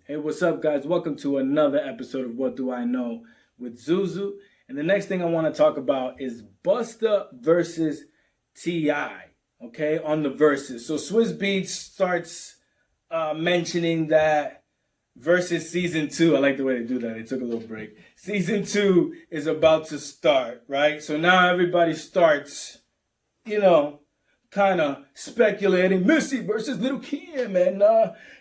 Hey, what's up, guys? Welcome to another episode of What Do I Know with Zuzu. And the next thing I want to talk about is Busta versus TI, okay, on the Verzuz. So Swizz Beatz starts mentioning that Verzuz Season 2, I like the way they do that. They took a little break. Season 2 is about to start, right? So now everybody starts, kind of speculating Missy versus Little Kim and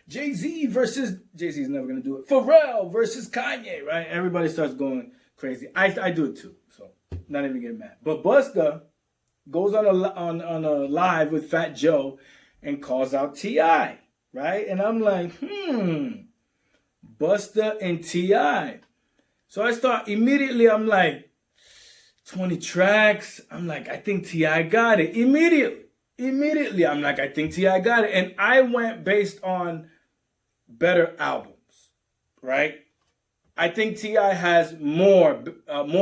Jay-Z versus Jay-Z's never gonna do it. Pharrell versus Kanye, right? Everybody starts going crazy. I do it too, so not even get mad. But Busta goes on a live with Fat Joe and calls out Ti, right? And I'm like, Busta and Ti. So I start immediately. I'm like, 20 tracks. I'm like, I think Ti got it immediately. I'm like, I think Ti got it. And I went based on better albums, right? I think Ti has more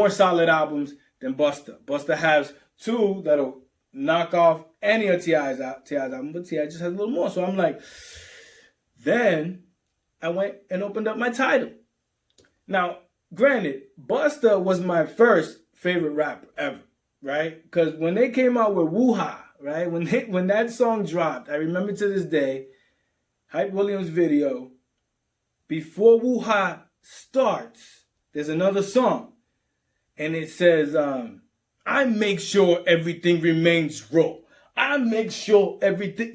solid albums than Busta. Busta has two that'll knock off any of Ti's album, but Ti just has a little more. So I'm like, then I went and opened up my title. Now, granted, Busta was my first favorite rapper ever, right? Because when they came out with Woo-Ha, right? When that song dropped, I remember to this day, Hype Williams' video, before Woo-Ha starts, there's another song. And it says, I make sure everything remains raw. I make sure everything,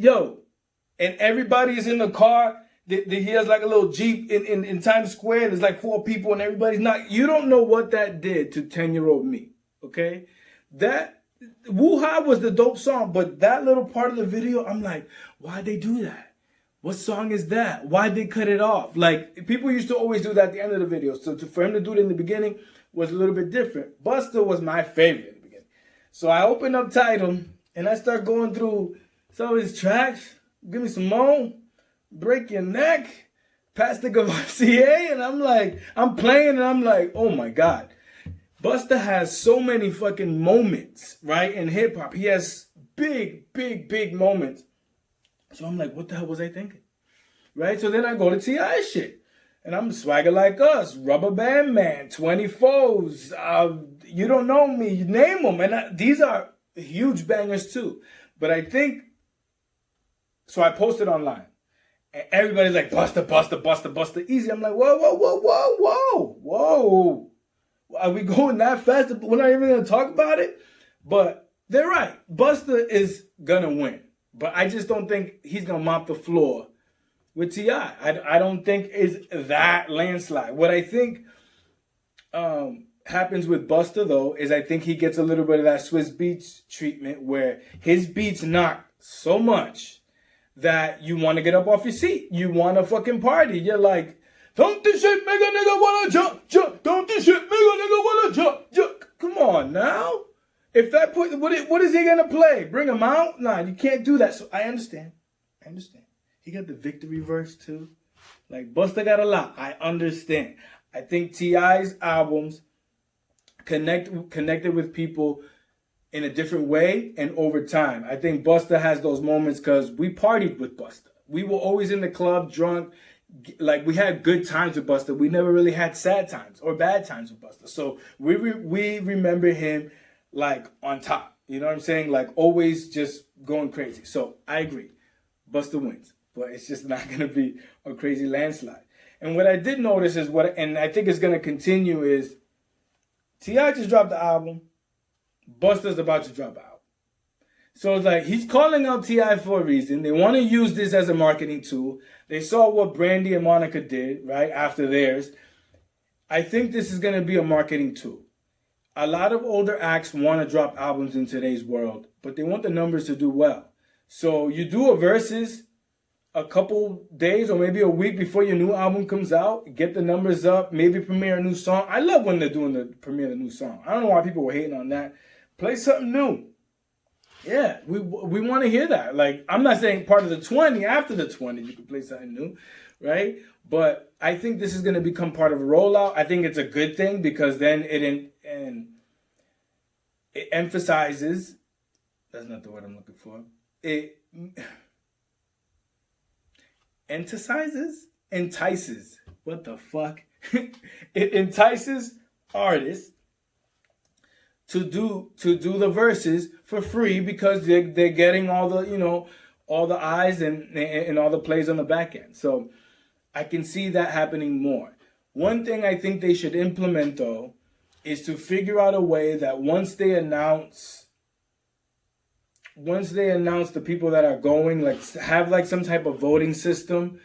and everybody is in the car. He has like a little Jeep in Times Square, and there's like 4 people, and everybody's not. You don't know what that did to 10-year-old me, okay? That Woo-Ha was the dope song, but that little part of the video, I'm like, why'd they do that? What song is that? Why'd they cut it off? Like, people used to always do that at the end of the video. So for him to do it in the beginning was a little bit different. Busta was my favorite in the beginning. So I opened up Tidal, and I start going through some of his tracks. Give me some more. Break Your Neck. Pastor Gavassier. And I'm like, I'm playing, and I'm like, oh my God. Busta has so many fucking moments, right, in hip-hop. He has big moments. So I'm like, what the hell was I thinking? Right? So then I go to T.I. shit. And I'm Swagger Like Us, Rubber Band Man, 24s, You Don't Know Me, you name them. And these are huge bangers too. But I think, so I posted online. And everybody's like, Busta, easy. I'm like, whoa. Are we going that fast? We're not even going to talk about it? But they're right. Busta is going to win. But I just don't think he's going to mop the floor with Ti. I don't think it's that landslide. What I think happens with Busta, though, is I think he gets a little bit of that Swizz Beatz treatment where his beats knock so much that you want to get up off your seat. You want to fucking party. You're like, don't this shit make a nigga wanna jump. Don't this shit make a nigga wanna jump. Come on now. If that what is he gonna play? Bring him out? Nah, you can't do that. So I understand. He got the victory verse too. Like Busta got a lot. I understand. I think T.I.'s albums connected with people in a different way and over time. I think Busta has those moments because we partied with Busta. We were always in the club drunk. Like, we had good times with Busta. We never really had sad times or bad times with Busta. So we remember him like on top. You know what I'm saying? Like always just going crazy. So I agree. Busta wins. But it's just not going to be a crazy landslide. And what I did notice is and I think it's going to continue is T.I. just dropped the album. Busta's about to drop out. So it's like he's calling out T.I. for a reason. They want to use this as a marketing tool. They saw what Brandy and Monica did, right, after theirs. I think this is going to be a marketing tool. A lot of older acts want to drop albums in today's world, but they want the numbers to do well. So you do a Verzuz a couple days or maybe a week before your new album comes out, get the numbers up, maybe premiere a new song. I love when they're doing the premiere of the new song. I don't know why people were hating on that. Play something new. Yeah, we want to hear that. Like, I'm not saying part of the 20, after the 20, you can play something new, right? But I think this is going to become part of a rollout. I think it's a good thing because then it emphasizes, that's not the word I'm looking for, it emphasizes entices, what the fuck? It entices artists to do the verses for free because they're getting all the, all the eyes and all the plays on the back end. So I can see that happening more. One thing I think they should implement though is to figure out a way that once they announce the people that are going, like have like some type of voting system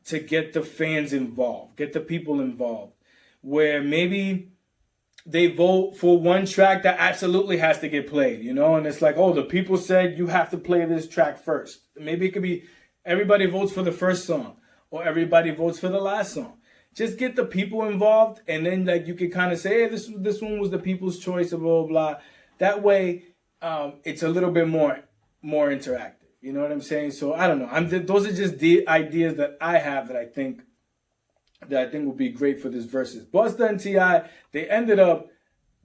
to get the fans involved, get the people involved, where maybe they vote for one track that absolutely has to get played, and it's like, oh, the people said you have to play this track first. Maybe it could be everybody votes for the first song or everybody votes for the last song. Just get the people involved, and then like you can kind of say, hey, this one was the people's choice, of blah, blah, blah. That way, it's a little bit more interactive. You know what I'm saying? So I don't know. Those are just the ideas that I have that I think would be great for this Verzuz. Busta and TI, they ended up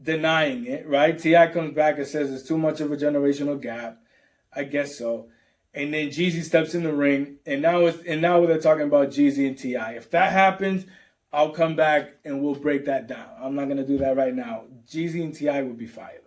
denying it, right? TI comes back and says it's too much of a generational gap. I guess so. And then Jeezy steps in the ring, and now they're talking about Jeezy and TI. If that happens, I'll come back and we'll break that down. I'm not gonna do that right now. Jeezy and TI would be fire.